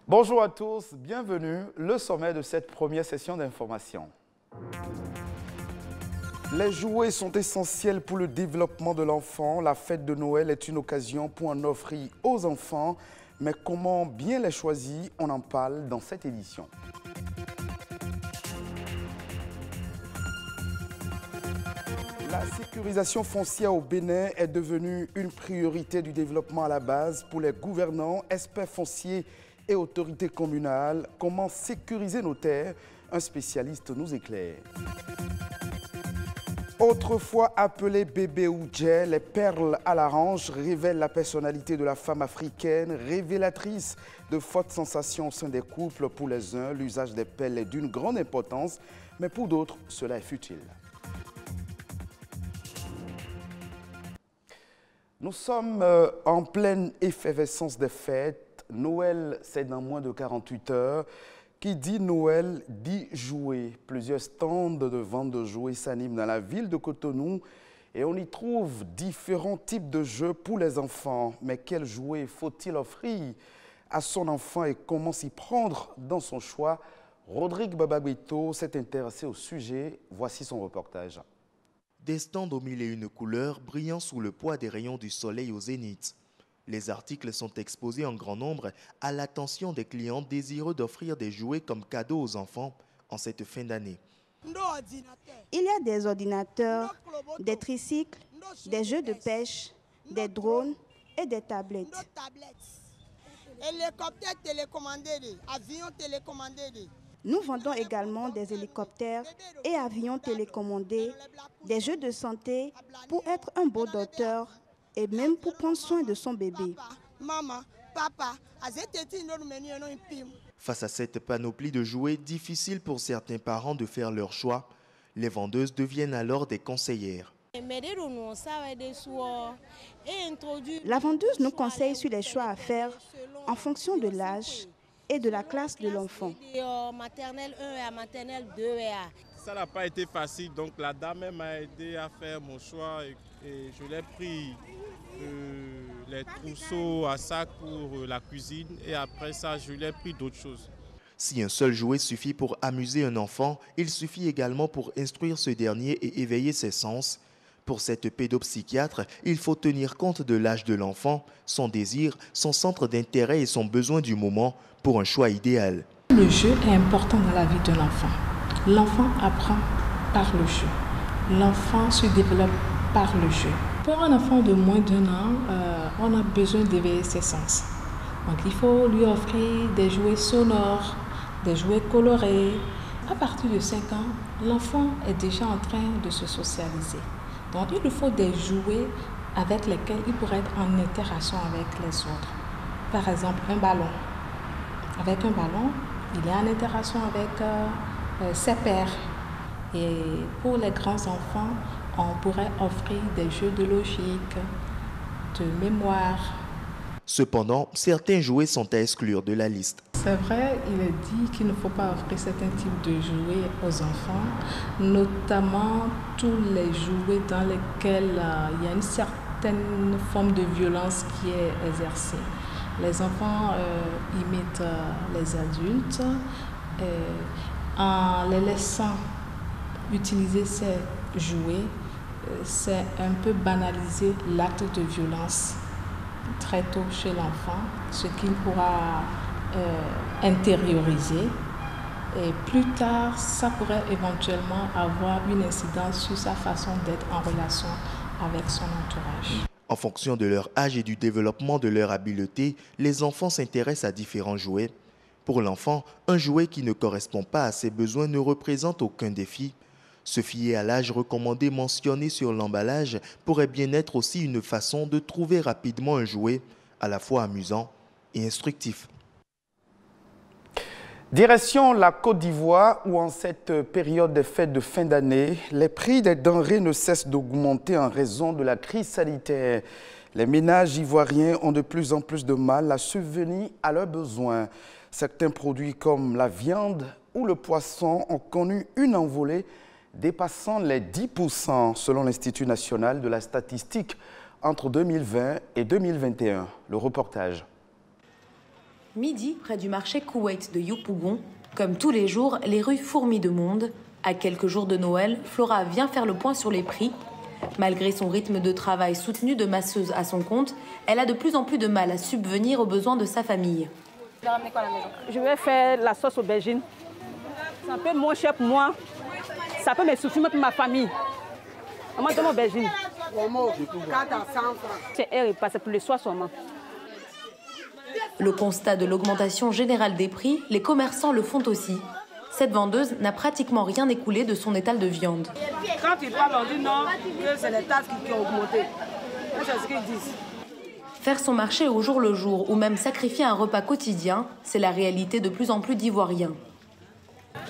Bonjour à tous, bienvenue, le sommet de cette première session d'information. Les jouets sont essentiels pour le développement de l'enfant. La fête de Noël est une occasion pour en offrir aux enfants. Mais comment bien les choisir? On en parle dans cette édition. La sécurisation foncière au Bénin est devenue une priorité du développement à la base pour les gouvernants, experts fonciers et autorités communales. Comment sécuriser nos terres? Un spécialiste nous éclaire. Autrefois appelées bébé ou djé, les perles à la hanche révèlent la personnalité de la femme africaine, révélatrice de fortes sensations au sein des couples. Pour les uns, l'usage des perles est d'une grande importance, mais pour d'autres, cela est futile. Nous sommes en pleine effervescence des fêtes. Noël, c'est dans moins de 48 heures. Qui dit Noël, dit jouets. Plusieurs stands de vente de jouets s'animent dans la ville de Cotonou et on y trouve différents types de jeux pour les enfants. Mais quels jouets faut-il offrir à son enfant et comment s'y prendre dans son choix? Rodrigue Babaguito s'est intéressé au sujet. Voici son reportage. Des stands aux mille et une couleurs brillant sous le poids des rayons du soleil au zénith. Les articles sont exposés en grand nombre à l'attention des clients désireux d'offrir des jouets comme cadeaux aux enfants en cette fin d'année. Il y a des ordinateurs, des tricycles, des jeux de pêche, des drones et des tablettes. Hélicoptères télécommandés, avions télécommandés. Nous vendons également des hélicoptères et avions télécommandés, des jeux de santé pour être un beau docteur et même pour prendre soin de son bébé. Face à cette panoplie de jouets, difficile pour certains parents de faire leur choix, les vendeuses deviennent alors des conseillères. La vendeuse nous conseille sur les choix à faire en fonction de l'âge et de la classe de l'enfant. Ça n'a pas été facile, donc la dame m'a aidé à faire mon choix et je l'ai pris les trousseaux à sac pour la cuisine et après ça je l'ai pris d'autres choses. Si un seul jouet suffit pour amuser un enfant, il suffit également pour instruire ce dernier et éveiller ses sens. Pour cette pédopsychiatre, il faut tenir compte de l'âge de l'enfant, son désir, son centre d'intérêt et son besoin du moment pour un choix idéal. Le jeu est important dans la vie de l'enfant. L'enfant apprend par le jeu. L'enfant se développe par le jeu. Pour un enfant de moins d'1 an, on a besoin d'éveiller ses sens. Donc il faut lui offrir des jouets sonores, des jouets colorés. À partir de 5 ans, l'enfant est déjà en train de se socialiser. Donc il lui faut des jouets avec lesquels il pourrait être en interaction avec les autres. Par exemple, un ballon. Avec un ballon, il est en interaction avec ses pairs. Et pour les grands enfants, on pourrait offrir des jeux de logique, de mémoire. Cependant, certains jouets sont à exclure de la liste. C'est vrai, il est dit qu'il ne faut pas offrir certains types de jouets aux enfants, notamment tous les jouets dans lesquels il y a une certaine forme de violence qui est exercée. Les enfants imitent les adultes en les laissant utiliser ces jouets, c'est un peu banaliser l'acte de violence très tôt chez l'enfant, ce qu'il pourra intérioriser. Et plus tard, ça pourrait éventuellement avoir une incidence sur sa façon d'être en relation avec son entourage. En fonction de leur âge et du développement de leur habileté, les enfants s'intéressent à différents jouets. Pour l'enfant, un jouet qui ne correspond pas à ses besoins ne représente aucun défi. Se fier à l'âge recommandé mentionné sur l'emballage pourrait bien être aussi une façon de trouver rapidement un jouet à la fois amusant et instructif. Direction la Côte d'Ivoire où en cette période des fêtes de fin d'année, les prix des denrées ne cessent d'augmenter en raison de la crise sanitaire. Les ménages ivoiriens ont de plus en plus de mal à subvenir à leurs besoins. Certains produits comme la viande ou le poisson ont connu une envolée dépassant les 10% selon l'Institut national de la statistique entre 2020 et 2021. Le reportage. Midi, près du marché Koweït de Yopougon, comme tous les jours, les rues fourmillent de monde. À quelques jours de Noël, Flora vient faire le point sur les prix. Malgré son rythme de travail soutenu de masseuse à son compte, elle a de plus en plus de mal à subvenir aux besoins de sa famille. Je vais faire la sauce aubergine. C'est un peu moins cher pour moi. Ça peut me suffire pour ma famille. On m'a donné aubergine. C'est un repas, c'est pour le soir seulement. Le constat de l'augmentation générale des prix, les commerçants le font aussi. Cette vendeuse n'a pratiquement rien écoulé de son étal de viande. Quand ils parlent, on dit non, c'est les taxes qui ont augmenté. C'est ce qu'ils disent. Faire son marché au jour le jour ou même sacrifier un repas quotidien, c'est la réalité de plus en plus d'Ivoiriens.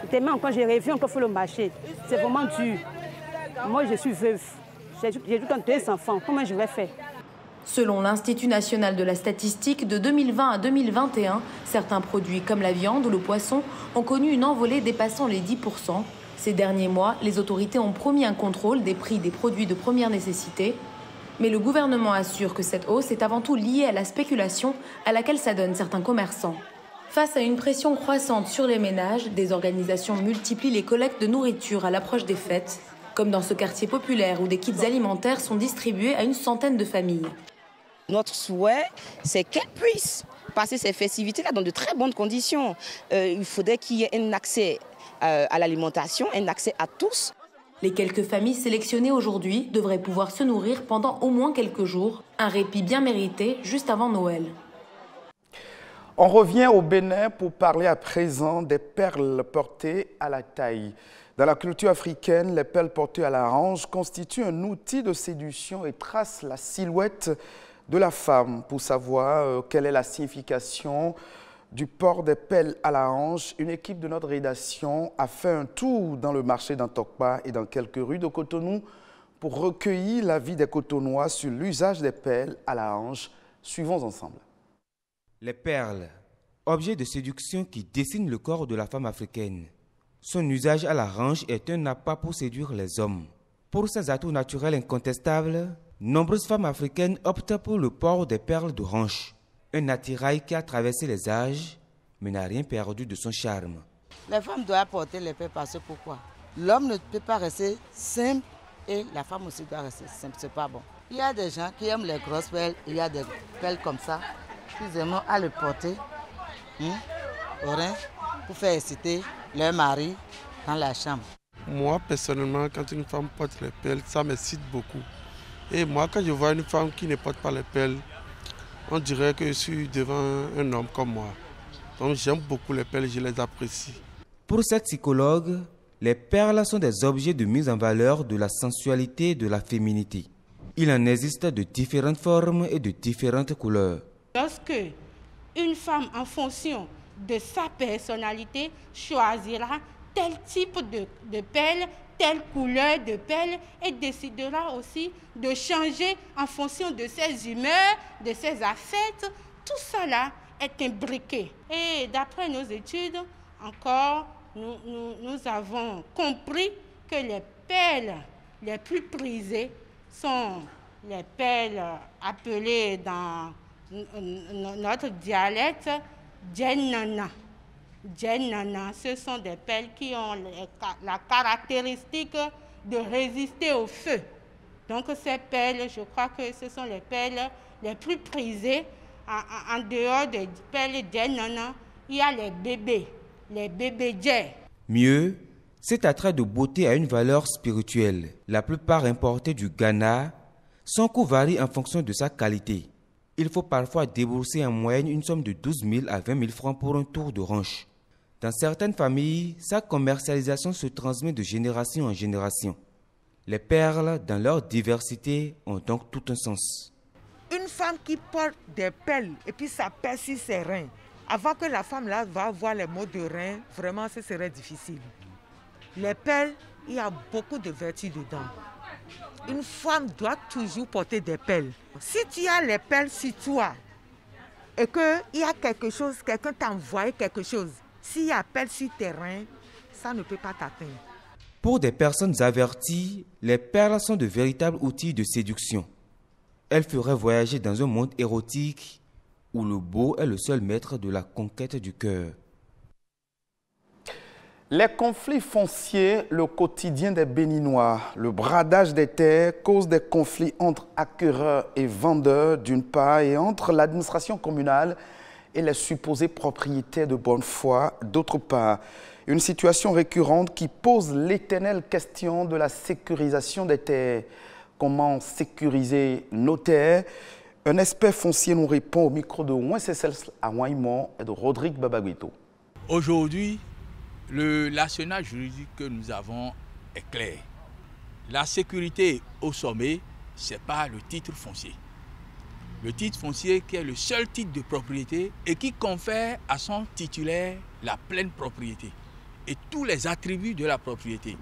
Tellement quand j'ai revu encore faire le marché, c'est vraiment dur. Moi, je suis veuve. J'ai tout le temps 2 enfants. Comment je vais faire? Selon l'Institut national de la statistique, de 2020 à 2021, certains produits comme la viande ou le poisson ont connu une envolée dépassant les 10%. Ces derniers mois, les autorités ont promis un contrôle des prix des produits de première nécessité. Mais le gouvernement assure que cette hausse est avant tout liée à la spéculation à laquelle s'adonnent certains commerçants. Face à une pression croissante sur les ménages, des organisations multiplient les collectes de nourriture à l'approche des fêtes, comme dans ce quartier populaire où des kits alimentaires sont distribués à une centaine de familles. Notre souhait, c'est qu'elles puissent passer ces festivités-là dans de très bonnes conditions. Il faudrait qu'il y ait un accès à l'alimentation, un accès à tous. Les quelques familles sélectionnées aujourd'hui devraient pouvoir se nourrir pendant au moins quelques jours. Un répit bien mérité juste avant Noël. On revient au Bénin pour parler à présent des perles portées à la taille. Dans la culture africaine, les perles portées à la hanche constituent un outil de séduction et tracent la silhouette de la femme. Pour savoir quelle est la signification du port des perles à la hanche, une équipe de notre rédaction a fait un tour dans le marché d'Antokpa et dans quelques rues de Cotonou pour recueillir l'avis des Cotonois sur l'usage des perles à la hanche. Suivons ensemble. Les perles, objet de séduction qui dessine le corps de la femme africaine. Son usage à la hanche est un appât pour séduire les hommes. Pour ses atouts naturels incontestables, nombreuses femmes africaines optent pour le port des perles de hanche. Un attirail qui a traversé les âges, mais n'a rien perdu de son charme. Les femmes doivent porter les perles parce que pourquoi? L'homme ne peut pas rester simple et la femme aussi doit rester simple. C'est pas bon. Il y a des gens qui aiment les grosses perles, il y a des perles comme ça, qui aiment à le porter au rein pour faire exciter leur mari dans la chambre. Moi, personnellement, quand une femme porte les perles, ça m'excite beaucoup. Et moi, quand je vois une femme qui ne porte pas les perles, on dirait que je suis devant un homme comme moi. Donc j'aime beaucoup les perles, je les apprécie. Pour cette psychologue, les perles sont des objets de mise en valeur de la sensualité et de la féminité. Il en existe de différentes formes et de différentes couleurs. Lorsque une femme, en fonction de sa personnalité, choisira tel type de perles, telle couleur de perles et décidera aussi de changer en fonction de ses humeurs, de ses affects. Tout cela est imbriqué. Et d'après nos études, encore, nous avons compris que les perles les plus prisées sont les perles appelées dans notre dialecte djennana. Djennana, ce sont des perles qui ont la caractéristique de résister au feu. Donc ces perles, je crois que ce sont les perles les plus prisées. En dehors des perles djennana, il y a les bébés djé. Mieux, cet attrait de beauté a une valeur spirituelle. La plupart importés du Ghana, son coût varie en fonction de sa qualité. Il faut parfois débourser en moyenne une somme de 12 000 à 20 000 francs pour un tour de hanche. Dans certaines familles, sa commercialisation se transmet de génération en génération. Les perles, dans leur diversité, ont donc tout un sens. Une femme qui porte des perles et puis ça pèse sur ses reins, avant que la femme là va avoir les maux de reins, vraiment ce serait difficile. Les perles, il y a beaucoup de vertus dedans. Une femme doit toujours porter des perles. Si tu as les perles sur toi, et qu'il y a quelque chose, quelqu'un t'a envoyé quelque chose, s'il y a appel sur terrain, ça ne peut pas t'atteindre. Pour des personnes averties, les perles sont de véritables outils de séduction. Elles feraient voyager dans un monde érotique où le beau est le seul maître de la conquête du cœur. Les conflits fonciers, le quotidien des Béninois, le bradage des terres cause des conflits entre acquéreurs et vendeurs d'une part et entre l'administration communale et les supposés propriétaires de bonne foi d'autre part. Une situation récurrente qui pose l'éternelle question de la sécurisation des terres. Comment sécuriser nos terres? Un expert foncier nous répond au micro de Ouensessels à Ouaimont et de Rodrigue Babaguito. Aujourd'hui, l'arsenal juridique que nous avons est clair. La sécurité au sommet, ce n'est pas le titre foncier. Le titre foncier qui est le seul titre de propriété et qui confère à son titulaire la pleine propriété et tous les attributs de la propriété.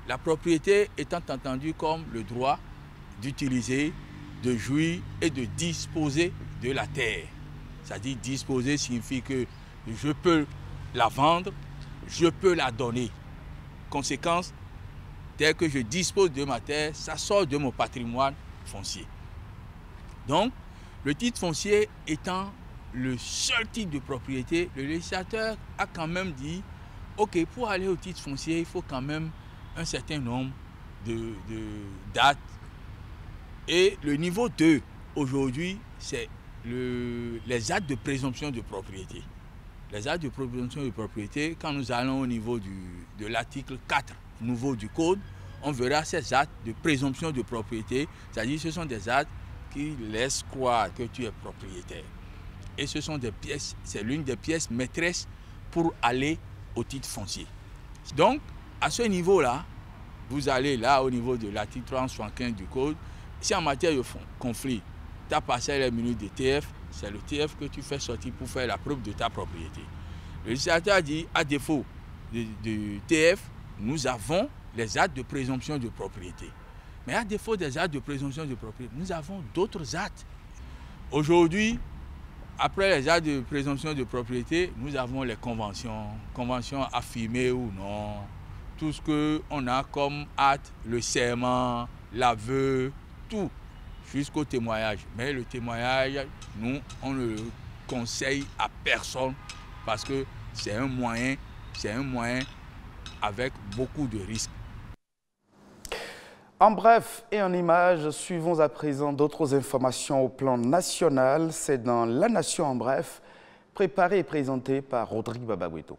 La propriété étant entendue comme le droit d'utiliser, de jouir et de disposer de la terre. C'est-à-dire disposer signifie que je peux la vendre, je peux la donner. Conséquence, dès que je dispose de ma terre, ça sort de mon patrimoine foncier. Donc, le titre foncier étant le seul titre de propriété, le législateur a quand même dit, ok, pour aller au titre foncier, il faut quand même un certain nombre de dates. Et le niveau 2, aujourd'hui, c'est les actes de présomption de propriété. Les actes de présomption de propriété, quand nous allons au niveau de l'article 4 nouveau du Code, on verra ces actes de présomption de propriété, c'est-à-dire ce sont des actes qui laissent croire que tu es propriétaire. Et ce sont des pièces, c'est l'une des pièces maîtresses pour aller au titre foncier. Donc, à ce niveau-là, vous allez là au niveau de l'article 375 du Code. Si en matière de conflit, ta parcelle est munie de TF, c'est le TF que tu fais sortir pour faire la preuve de ta propriété. Le législateur a dit, à défaut de TF, nous avons les actes de présomption de propriété. Mais à défaut des actes de présomption de propriété, nous avons d'autres actes. Aujourd'hui, après les actes de présomption de propriété, nous avons les conventions affirmées ou non, tout ce qu'on a comme acte, le serment, l'aveu, tout, jusqu'au témoignage. Mais le témoignage, nous, on ne le conseille à personne parce que c'est un moyen avec beaucoup de risques. En bref et en images, suivons à présent d'autres informations au plan national. C'est dans La Nation en bref, préparé et présenté par Rodrigue Babaguito.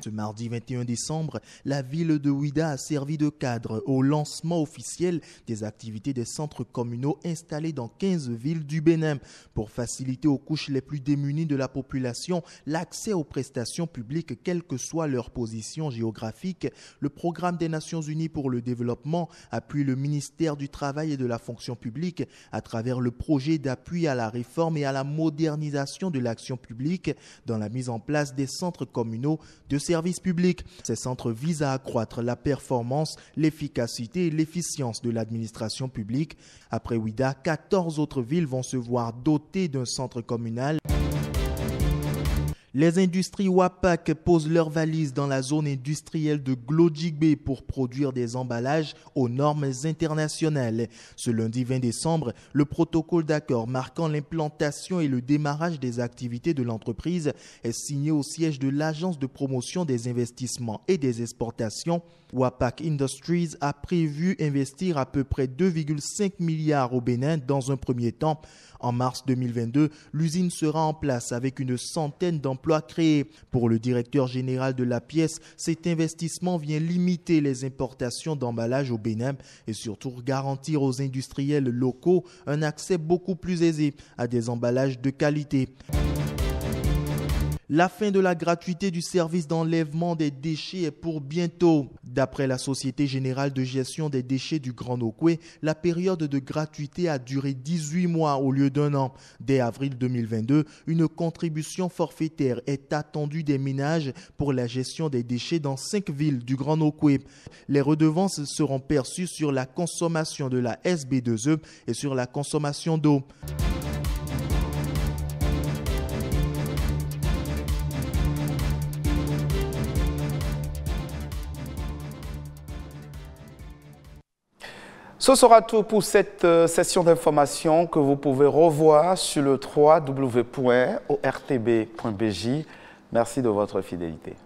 Ce mardi 21 décembre, la ville de Ouidah a servi de cadre au lancement officiel des activités des centres communaux installés dans 15 villes du Bénin pour faciliter aux couches les plus démunies de la population l'accès aux prestations publiques, quelle que soit leur position géographique. Le programme des Nations Unies pour le développement appuie le ministère du Travail et de la fonction publique à travers le projet d'appui à la réforme et à la modernisation de l'action publique dans la mise en place des centres communaux de services publics. Ces centres visent à accroître la performance, l'efficacité et l'efficience de l'administration publique. Après Ouidah, 14 autres villes vont se voir dotées d'un centre communal. Les industries Wapak posent leurs valises dans la zone industrielle de Glodjigbe pour produire des emballages aux normes internationales. Ce lundi 20 décembre, le protocole d'accord marquant l'implantation et le démarrage des activités de l'entreprise est signé au siège de l'Agence de promotion des investissements et des exportations. Wapak Industries a prévu investir à peu près 2,5 milliards au Bénin dans un premier temps. En mars 2022, l'usine sera en place avec une centaine d'emplois créés. Pour le directeur général de la pièce, cet investissement vient limiter les importations d'emballages au Bénin et surtout garantir aux industriels locaux un accès beaucoup plus aisé à des emballages de qualité. La fin de la gratuité du service d'enlèvement des déchets est pour bientôt. D'après la Société Générale de Gestion des Déchets du Grand Nokoué, la période de gratuité a duré 18 mois au lieu d'1 an. Dès avril 2022, une contribution forfaitaire est attendue des ménages pour la gestion des déchets dans 5 villes du Grand Nokoué. Les redevances seront perçues sur la consommation de la SB2E et sur la consommation d'eau. Ce sera tout pour cette session d'information que vous pouvez revoir sur le www.ortb.bj. Merci de votre fidélité.